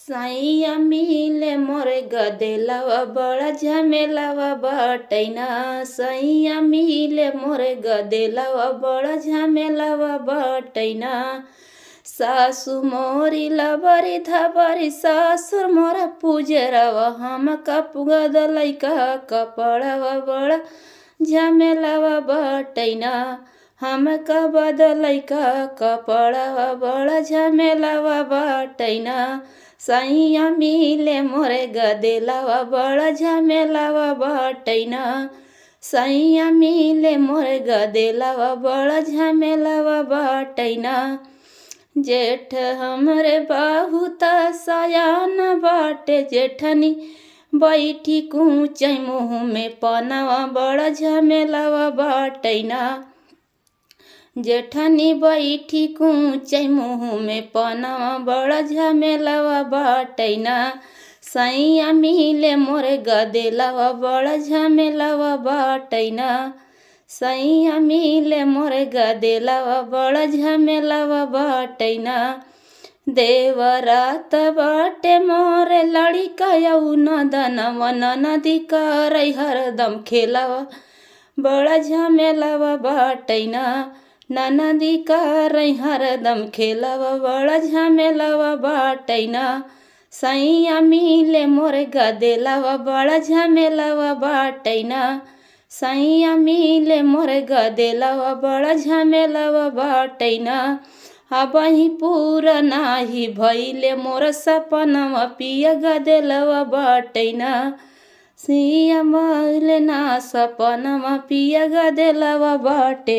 सैया मिले मोरे गदेलवा बड़ा झमेलावा बटैना। सैया मिले मोरे गदेलवा बड़ा झमेलावा बटैना। सासु मोरी लबरी धबरी ससुर मोरा पूजरवा हम कपुगद लैका कपड़वा बड़ा झमेलावा बटैना। हम कबद लैका कपड़वा बड़ा झमेलावा बटैना। सैया मिले मोरे गदेलवा बड़ा झमेलावा बटैना। सैया मिले मोरे गदेलवा बड़ा झमेलावा बटैना। जेठ हमरे बहुत सयान बाटे जेठनी बैठी कुचै मुँह में पनवा बड़ा झमेलावा बटैना। जेठनी बैठी कुचै मुँह में पनवा बड़ा झमेलावा बटैना। सैया मिले मोरे गदेलवा बड़ा झमेलावा बटैना। सैया मिले मोरे गदेलवा बड़ा झमेलावा बटैना। देवरात बाटे मोरे लड़िका नदनवा नदी करई हरदम खेलवा बड़ा झमेलावा बटैना। नदी करई हरदम खेलवा बड़ा झमेलावा बटैना। सैया मिले मोरे गदेलवा बड़ा झमेलावा बटैना। सैया मिले मोरे गदेलवा बड़ा झमेलावा बटैना। अबही पूरा नाही भइले मोर सपनवा पिया गदेलवा बटैना। सिया महिले ना सपनवा पिया गदेलवा बटे।